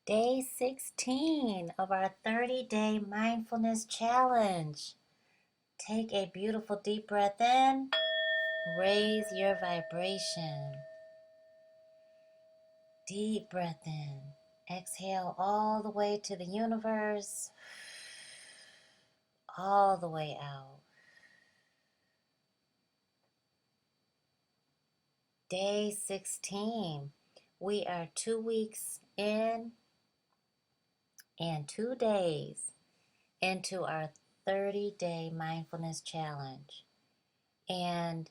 Day 16 of our 30-day mindfulness challenge. Take a beautiful deep breath in. Raise your vibration. Deep breath in. Exhale all the way to the universe. All the way out. Day 16. We are 2 weeks in and 2 days into our 30-day mindfulness challenge. And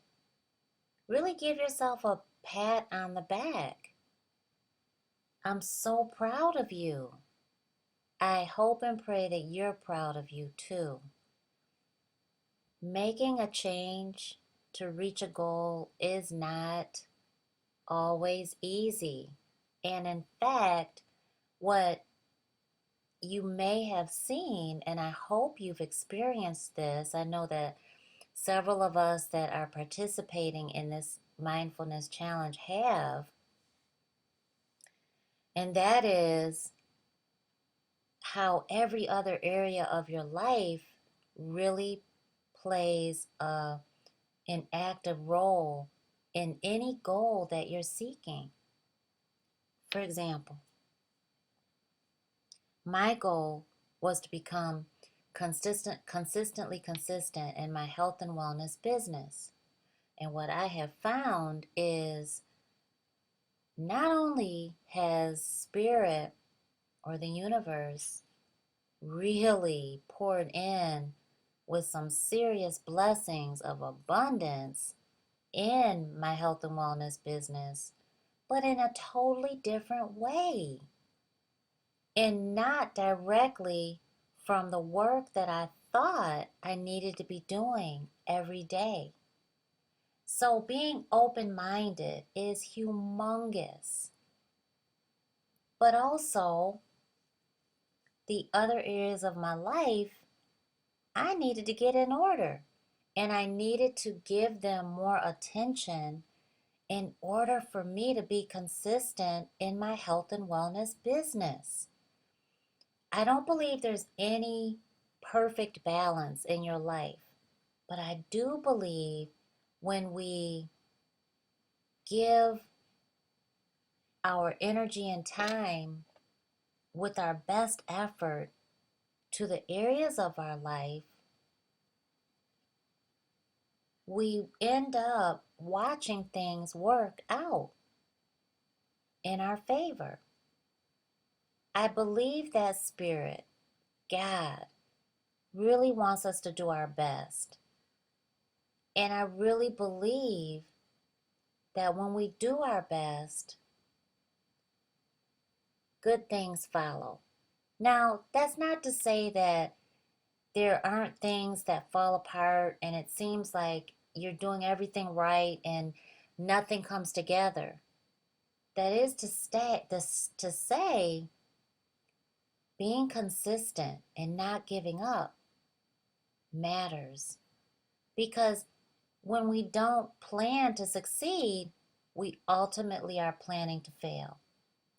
really give yourself a pat on the back. I'm so proud of you. I hope and pray that you're proud of you too. Making a change to reach a goal is not always easy. And in fact, what you may have seen, and I hope you've experienced this, I know that several of us that are participating in this mindfulness challenge have, and that is how every other area of your life really plays an active role in any goal that you're seeking. For example, my goal was to become consistently consistent in my health and wellness business. And what I have found is not only has spirit or the universe really poured in with some serious blessings of abundance in my health and wellness business, but in a totally different way, and not directly from the work that I thought I needed to be doing every day. So being open-minded is humongous, but also the other areas of my life I needed to get in order, and I needed to give them more attention in order for me to be consistent in my health and wellness business. I don't believe there's any perfect balance in your life, but I do believe when we give our energy and time with our best effort to the areas of our life, we end up watching things work out in our favor. I believe that Spirit, God, really wants us to do our best. And I really believe that when we do our best, good things follow. Now, that's not to say that there aren't things that fall apart and it seems like you're doing everything right and nothing comes together. That is to say being consistent and not giving up matters. Because when we don't plan to succeed, we ultimately are planning to fail.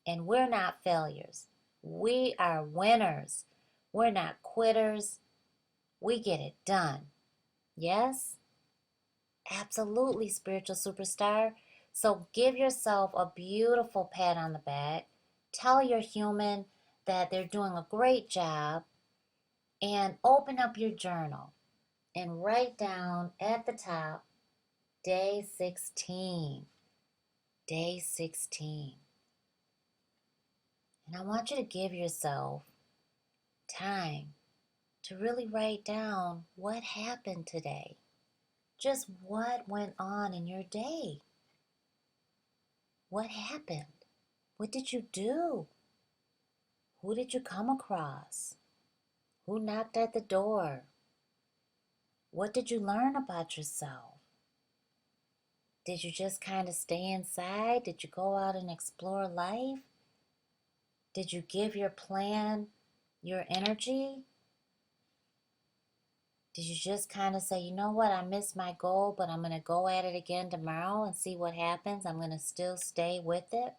And we're not failures. We are winners. We're not quitters. We get it done. Yes? Absolutely, spiritual superstar. So give yourself a beautiful pat on the back. Tell your human that they're doing a great job, and open up your journal and write down at the top day 16. Day 16. And I want you to give yourself time to really write down what happened today. Just what went on in your day. What happened? What did you do? Who did you come across? Who knocked at the door? What did you learn about yourself? Did you just kind of stay inside? Did you go out and explore life? Did you give your plan your energy? Did you just kind of say, you know what, I missed my goal, but I'm going to go at it again tomorrow and see what happens? I'm going to still stay with it?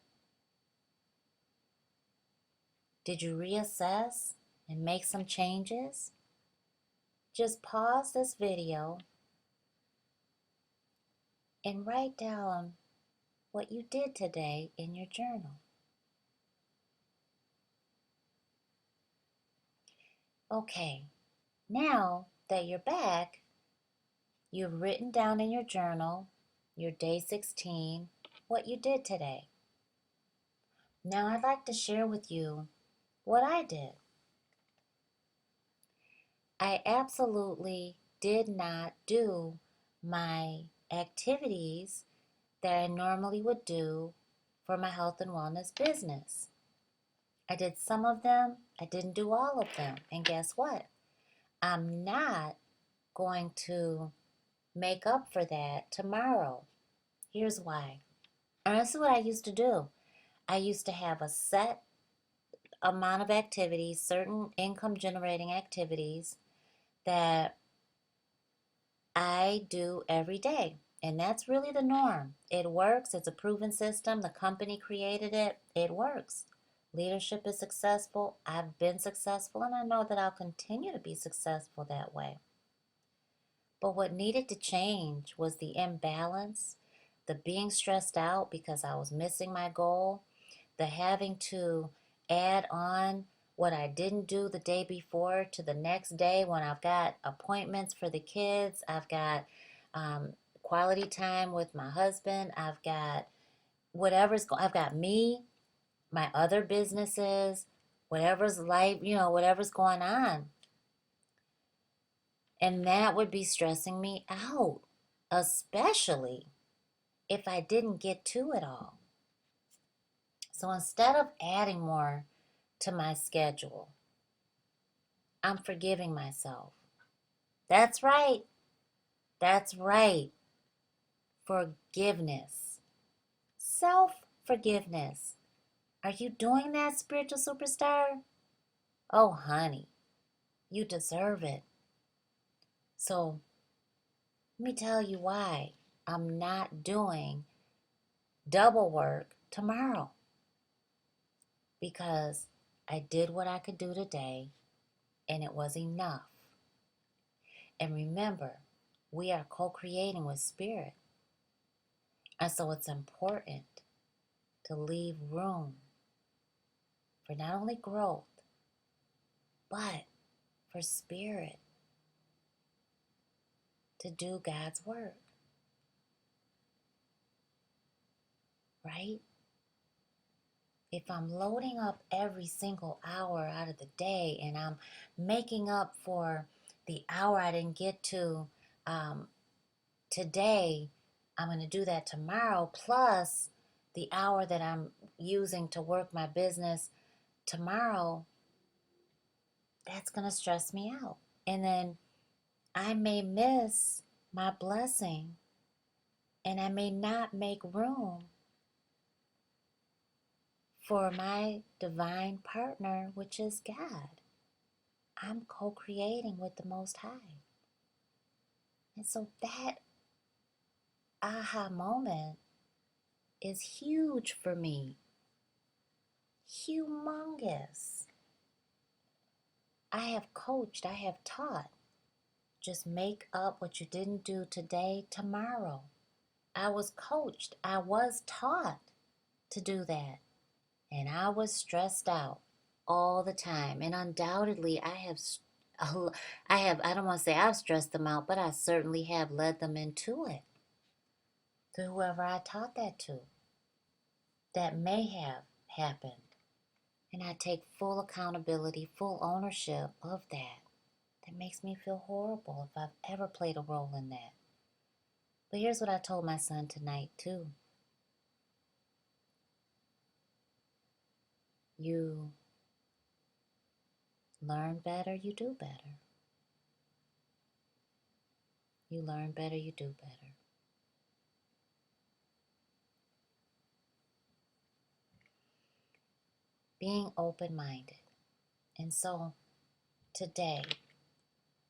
Did you reassess and make some changes? Just pause this video and write down what you did today in your journal. Okay, now that you're back, you've written down in your journal, your day 16, what you did today. Now I'd like to share with you what I did. I absolutely did not do my activities that I normally would do for my health and wellness business. I did some of them, I didn't do all of them. And guess what? I'm not going to make up for that tomorrow. Here's why. And this is what I used to do. I used to have a set amount of activities, certain income generating activities that I do every day. And that's really the norm. It works. It's a proven system. The company created it. It works. Leadership is successful. I've been successful, and I know that I'll continue to be successful that way. But what needed to change was the imbalance, the being stressed out because I was missing my goal, the having to add on what I didn't do the day before to the next day when I've got appointments for the kids, I've got quality time with my husband, I've got I've got me, my other businesses, whatever's life, whatever's going on. And that would be stressing me out, especially if I didn't get to it all. So instead of adding more to my schedule, I'm forgiving myself. That's right. That's right. Forgiveness. Self-forgiveness. Are you doing that, spiritual superstar? Oh, honey, you deserve it. So let me tell you why I'm not doing double work tomorrow. Because I did what I could do today and it was enough. And remember, we are co-creating with spirit. And so it's important to leave room for not only growth, but for spirit to do God's work. Right? If I'm loading up every single hour out of the day and I'm making up for the hour I didn't get to today, I'm going to do that tomorrow, plus the hour that I'm using to work my business tomorrow, that's going to stress me out. And then I may miss my blessing and I may not make room for my divine partner, which is God. I'm co-creating with the Most High. And so that aha moment is huge for me. Humongous. I have coached, I have taught. Just make up what you didn't do today, tomorrow. I was coached, I was taught to do that. And I was stressed out all the time. And undoubtedly, I don't want to say I've stressed them out, but I certainly have led them into it. To whoever I taught that to. That may have happened. And I take full accountability, full ownership of that. That makes me feel horrible if I've ever played a role in that. But here's what I told my son tonight, too. You learn better, you do better. You learn better, you do better. Being open-minded. And so today,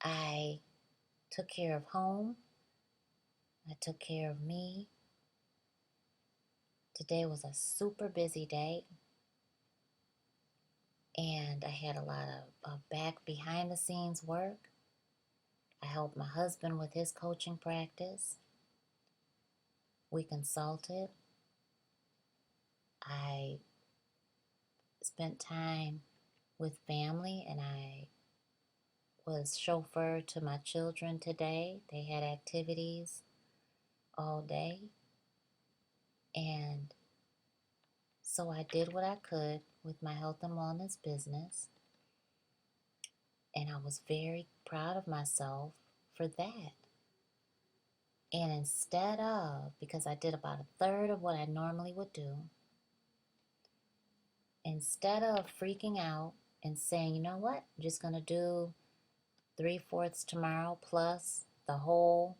I took care of home. I took care of me. Today was a super busy day. And I had a lot of back behind the scenes work. I helped my husband with his coaching practice. We consulted. I spent time with family, and I was chauffeur to my children today. They had activities all day. And so I did what I could with my health and wellness business. And I was very proud of myself for that. And instead of, because I did about a third of what I normally would do, instead of freaking out and saying, you know what, I'm just going to do 3/4 tomorrow plus the whole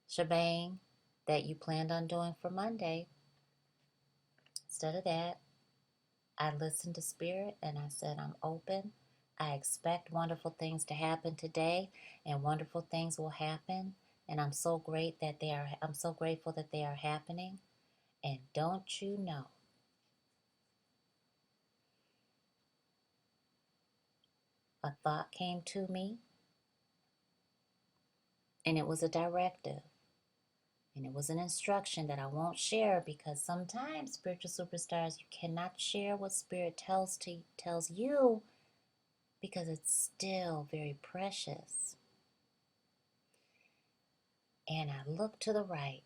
shebang that you planned on doing for Monday, instead of that, I listened to Spirit and I said, I'm open. I expect wonderful things to happen today, and wonderful things will happen. And I'm so grateful that they are happening. And don't you know, a thought came to me, and it was a directive. And it was an instruction that I won't share, because sometimes, spiritual superstars, you cannot share what Spirit tells you, because it's still very precious. And I looked to the right,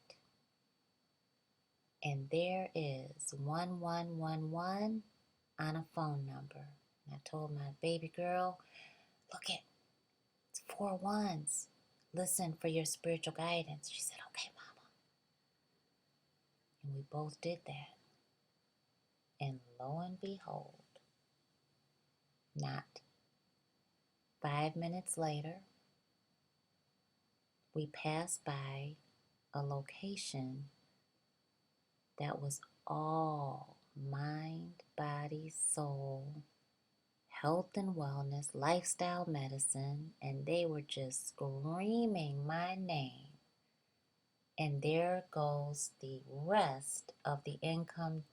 and there is 1111 on a phone number. And I told my baby girl, look it's 4 ones. Listen for your spiritual guidance. She said, okay, Mama. And we both did that. And lo and behold, not 5 minutes later, we passed by a location that was all mind, body, soul, health and wellness, lifestyle medicine, and they were just screaming my name. And there goes the rest of the income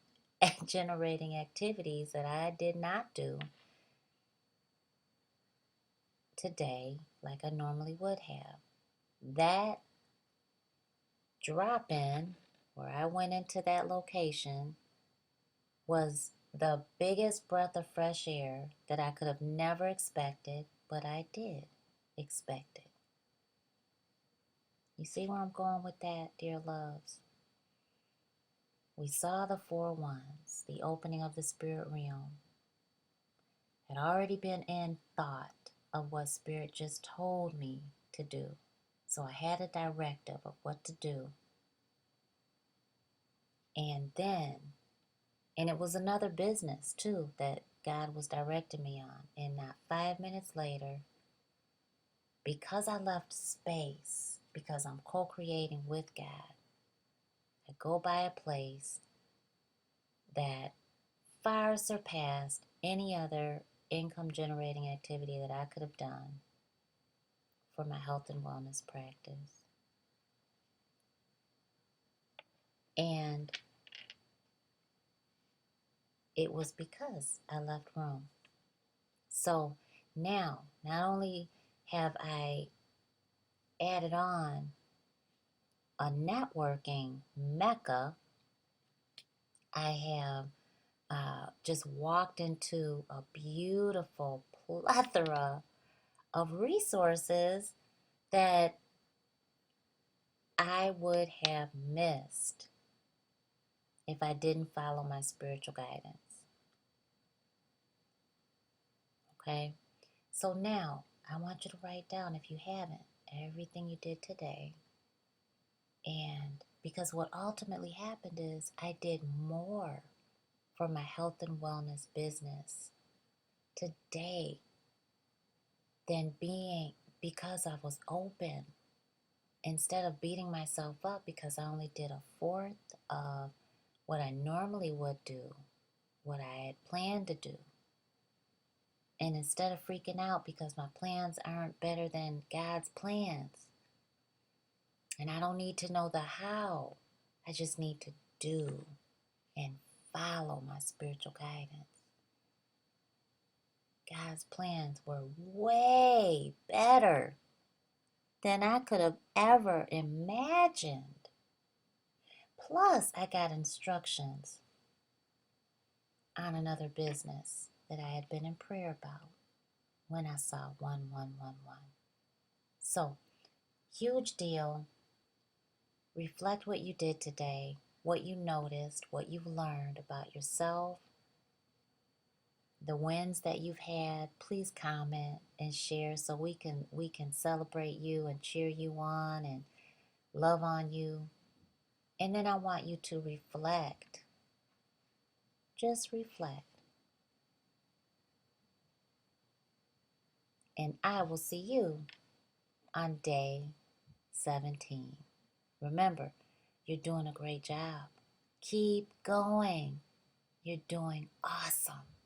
generating activities that I did not do today like I normally would have. That drop in, where I went into that location, was the biggest breath of fresh air that I could have never expected, but I did expect it. You see where I'm going with that, dear loves? We saw the 4 ones, the opening of the spirit realm, had already been in thought of what Spirit just told me to do. So I had a directive of what to do. And it was another business too that God was directing me on. And not 5 minutes later, because I left space, because I'm co-creating with God, I go by a place that far surpassed any other income generating activity that I could have done for my health and wellness practice. And it was because I left room. So now, not only have I added on a networking mecca, I have just walked into a beautiful plethora of resources that I would have missed if I didn't follow my spiritual guidance. Okay? So now, I want you to write down, if you haven't, everything you did today. And because what ultimately happened is I did more for my health and wellness business today than because I was open. Instead of beating myself up because I only did a fourth of what I normally would do, what I had planned to do. And instead of freaking out because my plans aren't better than God's plans, and I don't need to know the how, I just need to do and follow my spiritual guidance. God's plans were way better than I could have ever imagined. Plus, I got instructions on another business that I had been in prayer about when I saw 1111. So, huge deal. Reflect what you did today, what you noticed, what you've learned about yourself, the wins that you've had. Please comment and share so we can celebrate you and cheer you on and love on you. And then I want you to reflect. Just reflect. And I will see you on day 17. Remember, you're doing a great job. Keep going. You're doing awesome.